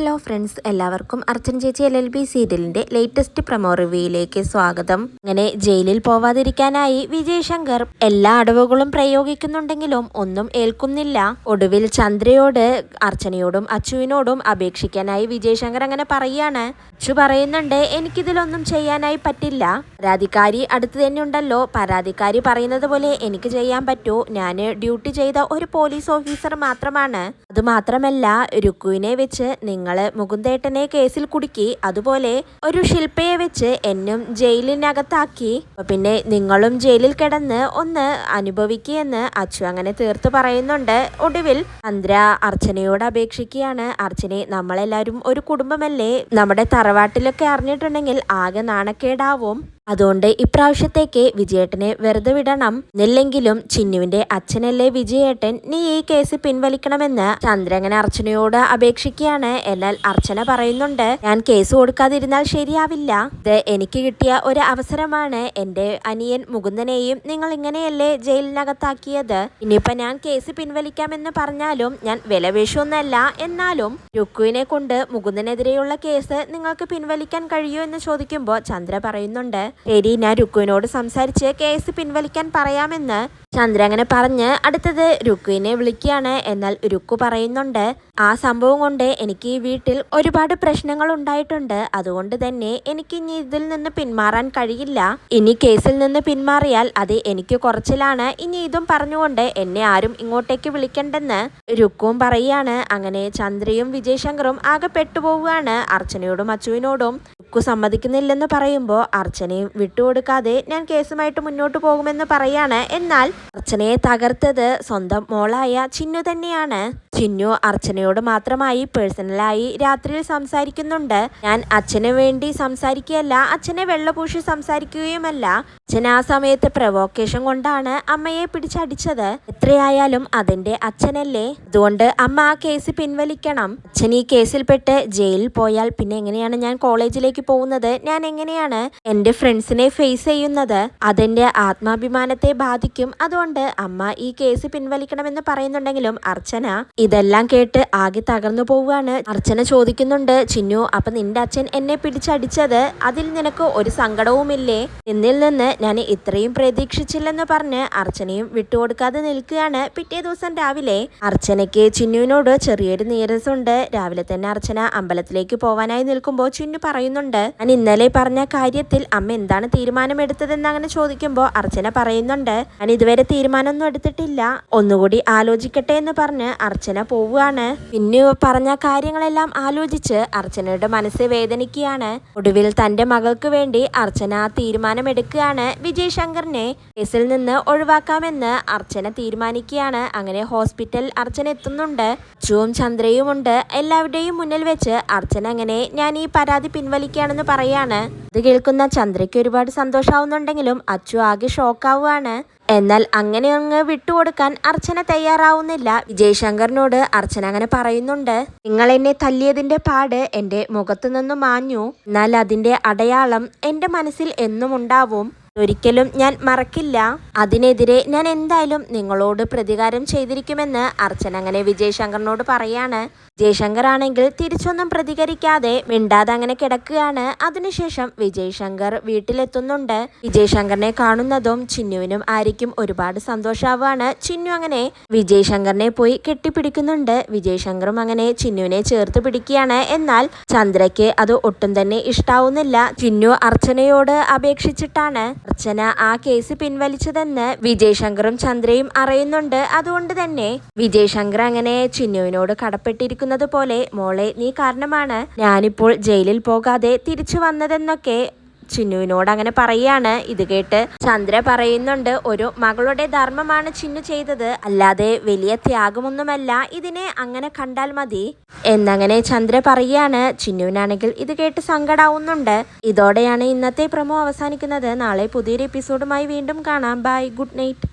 Hello friends, എല്ലാവർക്കും അർച്ചന ചേച്ചി LLB സീരിയലിന്റെ ലേറ്റസ്റ്റ് പ്രൊമോ റിവ്യൂയിലേക്ക് സ്വാഗതം. അങ്ങനെ ജയിലിൽ പോവാതിരിക്കാനായി വിജയ് ശങ്കർ എല്ലാ അടവുകളും പ്രയോഗിക്കുന്നുണ്ടെങ്കിലും ഒന്നും ഏൽക്കുന്നില്ല. ഒടുവിൽ ചന്ദ്രയോട്, അർച്ചനയോടും അച്ചുവിനോടും അപേക്ഷിക്കാനായി വിജയ് ശങ്കർ അങ്ങനെ പറയാണ്. അച്ചു പറയുന്നുണ്ട്, എനിക്കിതിലൊന്നും ചെയ്യാനായി പറ്റില്ല. പരാതിക്കാരി അടുത്ത് തന്നെ ഉണ്ടല്ലോ, പരാതിക്കാരി പറയുന്നത് പോലെ എനിക്ക് ചെയ്യാൻ പറ്റൂ. ഞാൻ ഡ്യൂട്ടി ചെയ്ത ഒരു പോലീസ് ഓഫീസർ മാത്രമാണ്. അതുമാത്രമല്ല, രുക്കുവിനെ വെച്ച് നിങ്ങള് മുകുന്ദേട്ടനെ കേസിൽ കുടുക്കി, അതുപോലെ ഒരു ശില്പയെ വെച്ച് എന്നും ജയിലിനകത്താക്കി. പിന്നെ നിങ്ങളും ജയിലിൽ കിടന്ന് ഒന്ന് അനുഭവിക്കുകയെന്ന് അച്ചു അങ്ങനെ തീർത്ത് പറയുന്നുണ്ട്. ഒടുവിൽ ചന്ദ്ര അർച്ചനയോട് അപേക്ഷിക്കുകയാണ്. അർച്ചനെ, നമ്മളെല്ലാവരും ഒരു കുടുംബമല്ലേ, നമ്മുടെ തറവാട്ടിലൊക്കെ അറിഞ്ഞിട്ടുണ്ടെങ്കിൽ ആകെ നാണക്കേടാവും. അതുകൊണ്ട് ഇപ്രാവശ്യത്തേക്ക് വിജയേട്ടനെ വെറുതെ വിടണം. എന്നില്ലെങ്കിലും ചിന്നുവിന്റെ അച്ഛനല്ലേ വിജയേട്ടൻ, നീ ഈ കേസ് പിൻവലിക്കണമെന്ന് ചന്ദ്ര അങ്ങനെ അർച്ചനയോട് അപേക്ഷിക്കുകയാണ്. എന്നാൽ അർച്ചന പറയുന്നുണ്ട്, ഞാൻ കേസ് കൊടുക്കാതിരുന്നാൽ ശരിയാവില്ല. ഇത് എനിക്ക് കിട്ടിയ ഒരു അവസരമാണ്. എന്റെ അനിയൻ മുകുന്ദനെയും നിങ്ങൾ ഇങ്ങനെയല്ലേ ജയിലിനകത്താക്കിയത്. ഇനിയിപ്പോ ഞാൻ കേസ് പിൻവലിക്കാമെന്ന് പറഞ്ഞാലും ഞാൻ വിലപേശൊന്നല്ല. എന്നാലും രുക്കുവിനെ കൊണ്ട് മുകുന്ദനെതിരെയുള്ള കേസ് നിങ്ങൾക്ക് പിൻവലിക്കാൻ കഴിയുമോ എന്ന് ചോദിക്കുമ്പോൾ ചന്ദ്ര പറയുന്നുണ്ട്, ശരി, ഞാൻ രുക്കുവിനോട് സംസാരിച്ച് കേസ് പിൻവലിക്കാൻ പറയാമെന്ന് ചന്ദ്ര അങ്ങനെ പറഞ്ഞ് അടുത്തത് രുക്കുവിനെ വിളിക്കുകയാണ്. എന്നാൽ രുക്കു പറയുന്നുണ്ട്, ആ സംഭവം കൊണ്ട് എനിക്ക് ഈ വീട്ടിൽ ഒരുപാട് പ്രശ്നങ്ങൾ ഉണ്ടായിട്ടുണ്ട്. അതുകൊണ്ട് തന്നെ എനിക്ക് ഇനി ഇതിൽ നിന്ന് പിന്മാറാൻ കഴിയില്ല. ഇനി കേസിൽ നിന്ന് പിന്മാറിയാൽ അത് എനിക്ക് കുറച്ചിലാണ്. ഇനി ഇതും പറഞ്ഞുകൊണ്ട് എന്നെ ആരും ഇങ്ങോട്ടേക്ക് വിളിക്കണ്ടെന്ന് രുക്കുവും പറയുകയാണ്. അങ്ങനെ ചന്ദ്രയും വിജയ് ശങ്കറും ആകെ പെട്ടുപോവുകയാണ്. അർച്ചനയോടും അച്ചുവിനോടും രുക്കു സമ്മതിക്കുന്നില്ലെന്ന് പറയുമ്പോൾ അർച്ചനയും വിട്ടുകൊടുക്കാതെ ഞാൻ കേസുമായിട്ട് മുന്നോട്ട് പോകുമെന്ന് പറയാണ്. എന്നാൽ അർച്ചനയെ തകർത്തത് സ്വന്തം മോളായ ചിന്നു തന്നെയാണ്. ചിന്നു അർച്ചനയോട് മാത്രമായി പേഴ്സണലായി രാത്രിയിൽ സംസാരിക്കുന്നുണ്ട്. ഞാൻ അച്ഛന് വേണ്ടി സംസാരിക്കുകയല്ല, അച്ഛനെ വെള്ളപൂശി സംസാരിക്കുകയുമല്ല. അച്ഛൻ ആ സമയത്ത് പ്രൊവോക്കേഷൻ കൊണ്ടാണ് അമ്മയെ പിടിച്ചടിച്ചത്. എത്രയായാലും അതെന്റെ അച്ഛനല്ലേ. അതുകൊണ്ട് അമ്മ ആ കേസ് പിൻവലിക്കണം. അച്ഛൻ ഈ കേസിൽപ്പെട്ട് ജയിലിൽ പോയാൽ പിന്നെ എങ്ങനെയാണ് ഞാൻ കോളേജിലേക്ക് പോകുന്നത്? ഞാൻ എങ്ങനെയാണ് എന്റെ ഫ്രണ്ട്സിനെ ഫേസ് ചെയ്യുന്നത്? അതെന്റെ ആത്മാഭിമാനത്തെ ബാധിക്കും. അതുകൊണ്ട് അമ്മ ഈ കേസ് പിൻവലിക്കണമെന്ന് പറയുന്നുണ്ടെങ്കിലും അർച്ചന ഇതെല്ലാം കേട്ട് ആകെ തകർന്നു പോവുകയാണ്. അർച്ചന ചോദിക്കുന്നുണ്ട്, ചിന്നു, അപ്പൊ നിന്റെ അച്ഛൻ എന്നെ പിടിച്ചടിച്ചത് അതിൽ നിനക്ക് ഒരു സങ്കടവുമില്ലേ? എന്നിൽ നിന്ന് ഞാൻ ഇത്രയും പ്രതീക്ഷിച്ചില്ലെന്ന് പറഞ്ഞ് അർച്ചനയും വിട്ടുകൊടുക്കാതെ നിൽക്കുകയാണ്. പിറ്റേ ദിവസം രാവിലെ അർച്ചനയ്ക്ക് ചിന്നുവിനോട് ചെറിയൊരു നീരസമുണ്ട്. രാവിലെ തന്നെ അർച്ചന അമ്പലത്തിലേക്ക് പോവാനായി നിൽക്കുമ്പോൾ ചിന്നു പറയുന്നുണ്ട്, ഞാൻ ഇന്നലെ പറഞ്ഞ കാര്യത്തിൽ അമ്മ എന്താണ് തീരുമാനമെടുത്തതെന്ന് അങ്ങനെ ചോദിക്കുമ്പോൾ അർച്ചന പറയുന്നുണ്ട്, ഞാൻ ഇതുവരെ തീരുമാനമൊന്നും എടുത്തിട്ടില്ല, ഒന്നുകൂടി ആലോചിക്കട്ടെ എന്ന് പറഞ്ഞ് അർച്ചന പോവുകയാണ്. പിന്നെ പറഞ്ഞ കാര്യങ്ങളെല്ലാം ആലോചിച്ച് അർച്ചനയുടെ മനസ്സ് വേദനിക്കുകയാണ്. ഒടുവിൽ തന്റെ മകൾക്ക് വേണ്ടി അർച്ചന തീരുമാനമെടുക്കുകയാണ്. വിജയ് ശങ്കറിനെ കേസിൽ നിന്ന് ഒഴിവാക്കാമെന്ന് അർച്ചന തീരുമാനിക്കുകയാണ്. അങ്ങനെ ഹോസ്പിറ്റൽ അർച്ചന എത്തുന്നുണ്ട്. അച്ചുവും ചന്ദ്രയും ഉണ്ട്. എല്ലാവരുടെയും മുന്നിൽ വെച്ച് അർച്ചന അങ്ങനെ ഞാൻ ഈ പരാതി പിൻവലിക്കുകയാണെന്ന് പറയാണ്. ഇത് കേൾക്കുന്ന ചന്ദ്രയ്ക്ക് ഒരുപാട് സന്തോഷാവുന്നുണ്ടെങ്കിലും അച്ചു ആകെ ഷോക്കാവുകയാണ്. എന്നാൽ അങ്ങനെ അങ്ങ് വിട്ടുകൊടുക്കാൻ അർച്ചന തയ്യാറാവുന്നില്ല. വിജയ് ശങ്കറിനോട് അർച്ചന അങ്ങനെ പറയുന്നുണ്ട്, നിങ്ങൾ എന്നെ തല്ലിയതിന്റെ പാട് എന്റെ മുഖത്തു നിന്നും മാഞ്ഞു. എന്നാൽ അതിന്റെ അടയാളം എന്റെ മനസ്സിൽ എന്നും ഉണ്ടാവും. ഒരിക്കലും ഞാൻ മറക്കില്ല. അതിനെതിരെ ഞാൻ എന്തായാലും നിങ്ങളോട് പ്രതികാരം ചെയ്തിരിക്കുമെന്ന് അർച്ചന അങ്ങനെ വിജയ് ശങ്കറിനോട് പറയാണ്. വിജയ് ശങ്കർ ആണെങ്കിൽ തിരിച്ചൊന്നും പ്രതികരിക്കാതെ മിണ്ടാതെ അങ്ങനെ കിടക്കുകയാണ്. അതിനുശേഷം വിജയ് ശങ്കർ വീട്ടിലെത്തുന്നുണ്ട്. വിജയ് ശങ്കറിനെ കാണുന്നതും ചിന്നുവിനും ആരിക്കും ഒരുപാട് സന്തോഷാവാണ്. ചിന്നു അങ്ങനെ വിജയ് ശങ്കറിനെ പോയി കെട്ടിപ്പിടിക്കുന്നുണ്ട്. വിജയ് ശങ്കറും അങ്ങനെ ചിന്നുവിനെ ചേർത്ത് പിടിക്കുകയാണ്. എന്നാൽ ചന്ദ്രയ്ക്ക് അത് ഒട്ടും തന്നെ ഇഷ്ടാവുന്നില്ല. ചിന്നു അർച്ചനയോട് അപേക്ഷിച്ചിട്ടാണ് അർച്ചന ആ കേസ് പിൻവലിച്ചതെന്ന് വിജയ് ശങ്കറും ചന്ദ്രയും അറിയുന്നുണ്ട്. അതുകൊണ്ട് തന്നെ വിജയ് ശങ്കർ അങ്ങനെ ചിന്നുവിനോട് കടപ്പെട്ടിരിക്കുന്നത് പോലെ, മോളെ, നീ കാരണമാണ് ഞാനിപ്പോൾ ജയിലിൽ പോകാതെ തിരിച്ചു വന്നതെന്നൊക്കെ ചിന്നുവിനോട് അങ്ങനെ പറയാണ്. ഇത് കേട്ട് ചന്ദ്ര പറയുന്നുണ്ട്, ഒരു മകളുടെ ധർമ്മമാണ് ചിന്നു ചെയ്തത്, അല്ലാതെ വലിയ ത്യാഗമൊന്നുമല്ല, ഇതിനെ അങ്ങനെ കണ്ടാൽ മതി എന്നങ്ങനെ ചന്ദ്ര പറയാണ്. ചിന്നുവിനാണെങ്കിൽ ഇത് കേട്ട് സങ്കടാവുന്നുണ്ട്. ഇതോടെയാണ് ഇന്നത്തെ പ്രൊമോ അവസാനിക്കുന്നത്. നാളെ പുതിയൊരു എപ്പിസോഡുമായി വീണ്ടും കാണാം. Bye, good night.